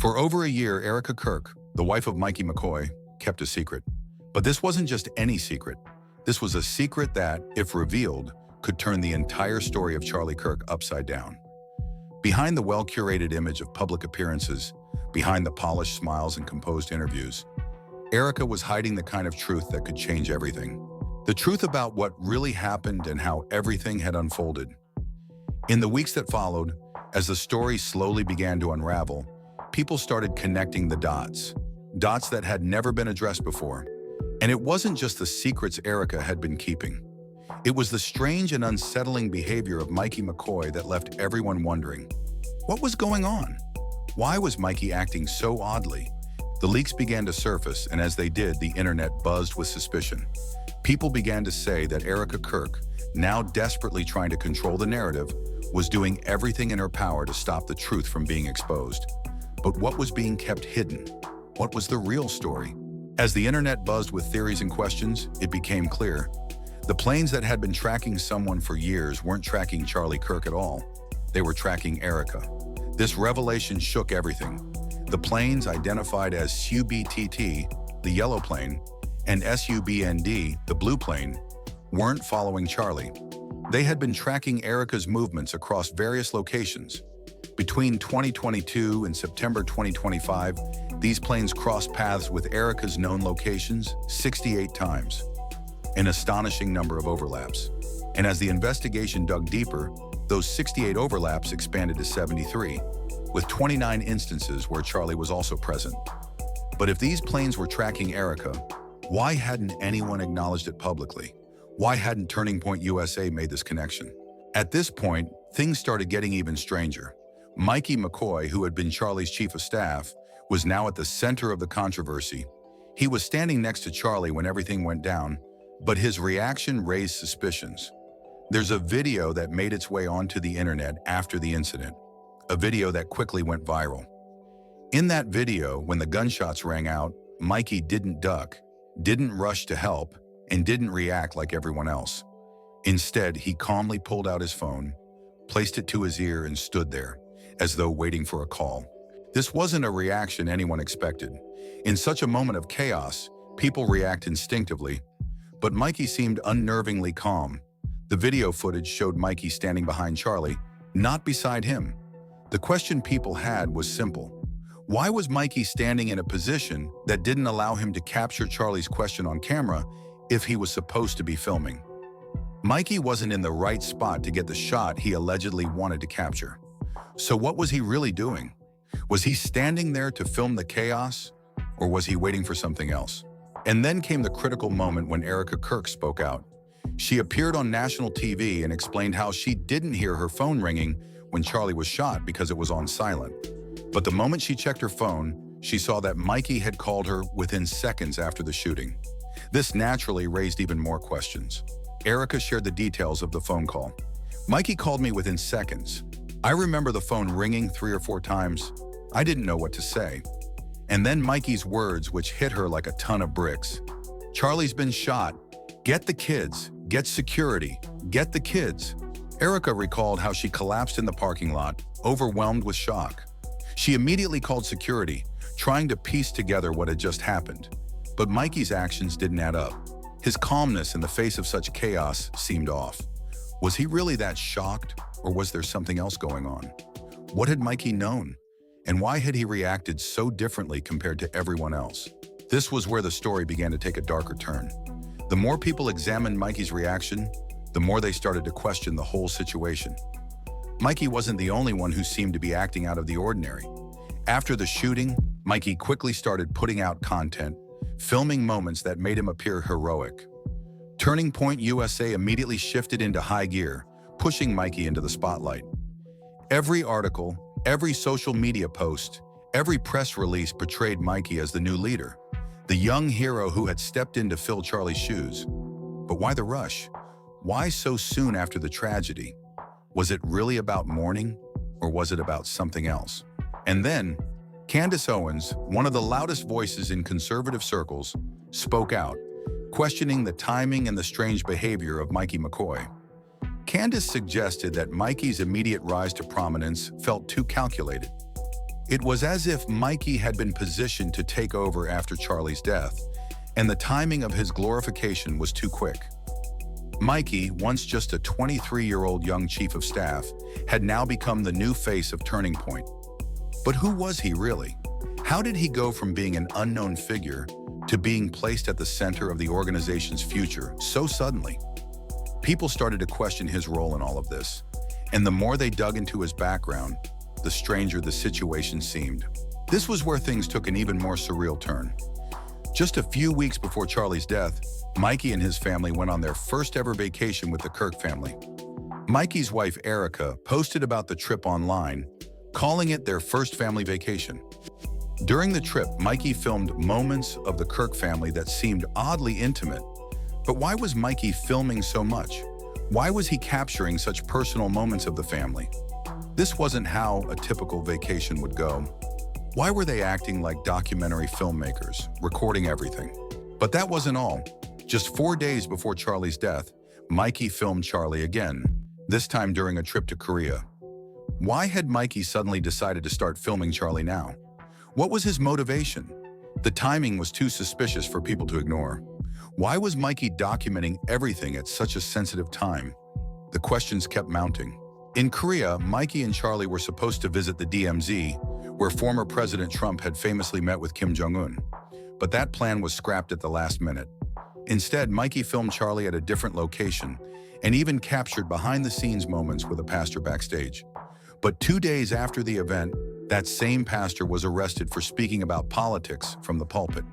For over a year, Erika Kirk, the wife of Micky McCoy, kept a secret. But this wasn't just any secret. This was a secret that, if revealed, could turn the entire story of Charlie Kirk upside down. Behind the well-curated image of public appearances, behind the polished smiles and composed interviews, Erika was hiding the kind of truth that could change everything. The truth about what really happened and how everything had unfolded. In the weeks that followed, as the story slowly began to unravel, people started connecting the dots. Dots that had never been addressed before. And it wasn't just the secrets Erika had been keeping. It was the strange and unsettling behavior of Micky McCoy that left everyone wondering, what was going on? Why was Micky acting so oddly? The leaks began to surface, and as they did, the internet buzzed with suspicion. People began to say that Erika Kirk, now desperately trying to control the narrative, was doing everything in her power to stop the truth from being exposed. But what was being kept hidden? What was the real story? As the internet buzzed with theories and questions, it became clear. The planes that had been tracking someone for years weren't tracking Charlie Kirk at all. They were tracking Erika. This revelation shook everything. The planes identified as SUBTT, the yellow plane, and SUBND, the blue plane, weren't following Charlie. They had been tracking Erika's movements across various locations. Between 2022 and September 2025, these planes crossed paths with Erika's known locations 68 times, an astonishing number of overlaps. And as the investigation dug deeper, those 68 overlaps expanded to 73, with 29 instances where Charlie was also present. But if these planes were tracking Erika, why hadn't anyone acknowledged it publicly? Why hadn't Turning Point USA made this connection? At this point, things started getting even stranger. Micky McCoy, who had been Charlie's chief of staff, was now at the center of the controversy. He was standing next to Charlie when everything went down, but his reaction raised suspicions. There's a video that made its way onto the internet after the incident, a video that quickly went viral. In that video, when the gunshots rang out, Micky didn't duck, didn't rush to help, and didn't react like everyone else. Instead, he calmly pulled out his phone, placed it to his ear, and stood there, as though waiting for a call. This wasn't a reaction anyone expected. In such a moment of chaos, people react instinctively, but Micky seemed unnervingly calm. The video footage showed Micky standing behind Charlie, not beside him. The question people had was simple. Why was Micky standing in a position that didn't allow him to capture Charlie's question on camera if he was supposed to be filming? Micky wasn't in the right spot to get the shot he allegedly wanted to capture. So what was he really doing? Was he standing there to film the chaos, or was he waiting for something else? And then came the critical moment when Erika Kirk spoke out. She appeared on national TV and explained how she didn't hear her phone ringing when Charlie was shot because it was on silent. But the moment she checked her phone, she saw that Micky had called her within seconds after the shooting. This naturally raised even more questions. Erika shared the details of the phone call. Micky called me within seconds. I remember the phone ringing 3 or 4 times. I didn't know what to say. And then Micky's words, which hit her like a ton of bricks. Charlie's been shot. Get the kids. Get security. Get the kids. Erika recalled how she collapsed in the parking lot, overwhelmed with shock. She immediately called security, trying to piece together what had just happened. But Micky's actions didn't add up. His calmness in the face of such chaos seemed off. Was he really that shocked, or was there something else going on? What had Micky known? And why had he reacted so differently compared to everyone else? This was where the story began to take a darker turn. The more people examined Micky's reaction, the more they started to question the whole situation. Micky wasn't the only one who seemed to be acting out of the ordinary. After the shooting, Micky quickly started putting out content, filming moments that made him appear heroic. Turning Point USA immediately shifted into high gear, pushing Micky into the spotlight. Every article, every social media post, every press release portrayed Micky as the new leader, the young hero who had stepped in to fill Charlie's shoes. But why the rush? Why so soon after the tragedy? Was it really about mourning, or was it about something else? And then, Candace Owens, one of the loudest voices in conservative circles, spoke out, questioning the timing and the strange behavior of Micky McCoy. Candace suggested that Micky's immediate rise to prominence felt too calculated. It was as if Micky had been positioned to take over after Charlie's death, and the timing of his glorification was too quick. Micky, once just a 23-year-old young chief of staff, had now become the new face of Turning Point. But who was he really? How did he go from being an unknown figure to being placed at the center of the organization's future so suddenly? People started to question his role in all of this, and the more they dug into his background, the stranger the situation seemed. This was where things took an even more surreal turn. Just a few weeks before Charlie's death, Micky and his family went on their first ever vacation with the Kirk family. Micky's wife, Erika, posted about the trip online, calling it their first family vacation. During the trip, Micky filmed moments of the Kirk family that seemed oddly intimate. But why was Micky filming so much? Why was he capturing such personal moments of the family? This wasn't how a typical vacation would go. Why were they acting like documentary filmmakers, recording everything? But that wasn't all. Just 4 days before Charlie's death, Micky filmed Charlie again, this time during a trip to Korea. Why had Micky suddenly decided to start filming Charlie now? What was his motivation? The timing was too suspicious for people to ignore. Why was Micky documenting everything at such a sensitive time? The questions kept mounting. In Korea, Micky and Charlie were supposed to visit the DMZ, where former President Trump had famously met with Kim Jong-un. But that plan was scrapped at the last minute. Instead, Micky filmed Charlie at a different location and even captured behind-the-scenes moments with a pastor backstage. But 2 days after the event, that same pastor was arrested for speaking about politics from the pulpit.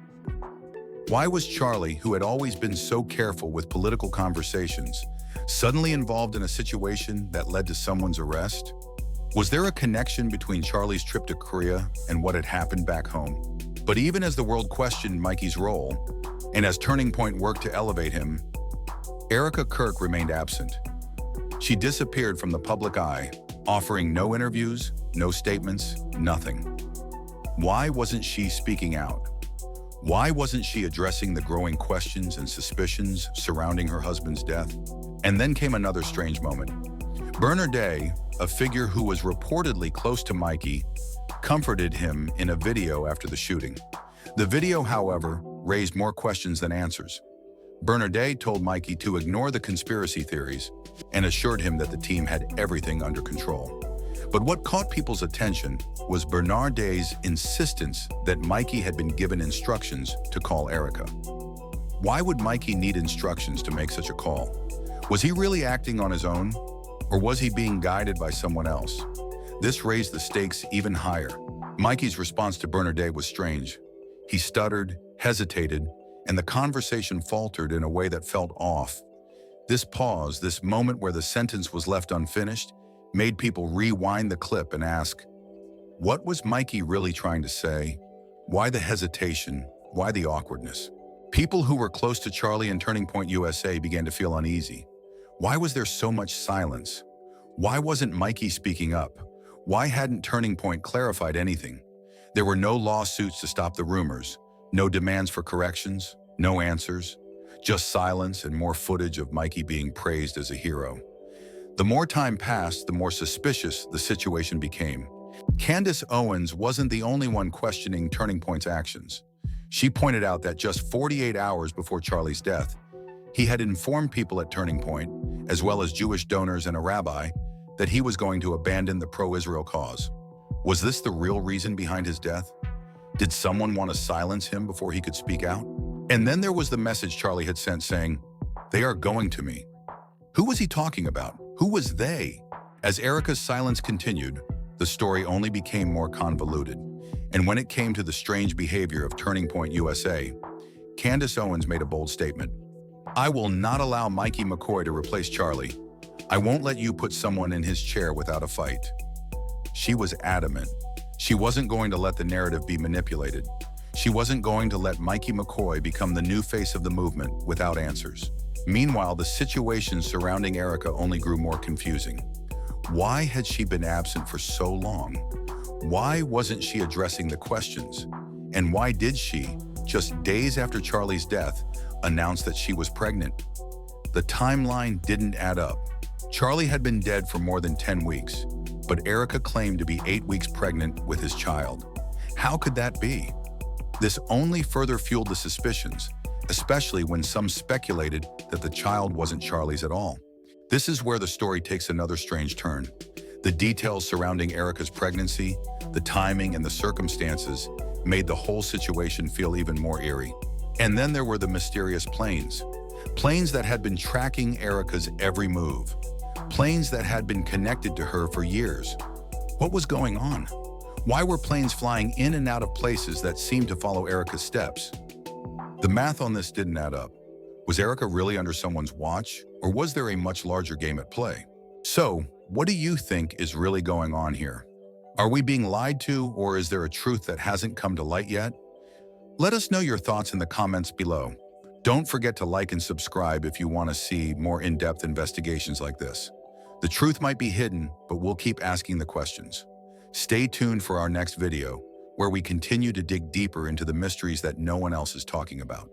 Why was Charlie, who had always been so careful with political conversations, suddenly involved in a situation that led to someone's arrest? Was there a connection between Charlie's trip to Korea and what had happened back home? But even as the world questioned Micky's role, and as Turning Point worked to elevate him, Erika Kirk remained absent. She disappeared from the public eye, offering no interviews, no statements, nothing. Why wasn't she speaking out? Why wasn't she addressing the growing questions and suspicions surrounding her husband's death? And then came another strange moment. Bernard Day, a figure who was reportedly close to Micky, comforted him in a video after the shooting. The video, however, raised more questions than answers. Bernard Day told Micky to ignore the conspiracy theories and assured him that the team had everything under control. But what caught people's attention was Bernard Day's insistence that Micky had been given instructions to call Erika. Why would Micky need instructions to make such a call? Was he really acting on his own? Or was he being guided by someone else? This raised the stakes even higher. Micky's response to Bernard Day was strange. He stuttered, hesitated, and the conversation faltered in a way that felt off. This pause, this moment where the sentence was left unfinished, made people rewind the clip and ask, what was Micky really trying to say? Why the hesitation? Why the awkwardness? People who were close to Charlie and Turning Point USA began to feel uneasy. Why was there so much silence? Why wasn't Micky speaking up? Why hadn't Turning Point clarified anything? There were no lawsuits to stop the rumors, no demands for corrections, no answers, just silence and more footage of Micky being praised as a hero. The more time passed, the more suspicious the situation became. Candace Owens wasn't the only one questioning Turning Point's actions. She pointed out that just 48 hours before Charlie's death, he had informed people at Turning Point, as well as Jewish donors and a rabbi, that he was going to abandon the pro-Israel cause. Was this the real reason behind his death? Did someone want to silence him before he could speak out? And then there was the message Charlie had sent saying, "They are going to me." Who was he talking about? Who was they? As Erika's silence continued, the story only became more convoluted. And when it came to the strange behavior of Turning Point USA, Candace Owens made a bold statement. "I will not allow Micky McCoy to replace Charlie. I won't let you put someone in his chair without a fight." She was adamant. She wasn't going to let the narrative be manipulated. She wasn't going to let Micky McCoy become the new face of the movement without answers. Meanwhile, the situation surrounding Erika only grew more confusing. Why had she been absent for so long? Why wasn't she addressing the questions? And why did she, just days after Charlie's death, announce that she was pregnant? The timeline didn't add up. Charlie had been dead for more than 10 weeks. but Erika claimed to be 8 weeks pregnant with his child. How could that be? This only further fueled the suspicions, especially when some speculated that the child wasn't Charlie's at all. This is where the story takes another strange turn. The details surrounding Erika's pregnancy, the timing and the circumstances made the whole situation feel even more eerie. And then there were the mysterious planes. Planes that had been tracking Erika's every move. Planes that had been connected to her for years. What was going on? Why were planes flying in and out of places that seemed to follow Erika's steps? The math on this didn't add up. Was Erika really under someone's watch, or was there a much larger game at play? So, what do you think is really going on here? Are we being lied to, or is there a truth that hasn't come to light yet? Let us know your thoughts in the comments below. Don't forget to like and subscribe if you want to see more in-depth investigations like this. The truth might be hidden, but we'll keep asking the questions. Stay tuned for our next video, where we continue to dig deeper into the mysteries that no one else is talking about.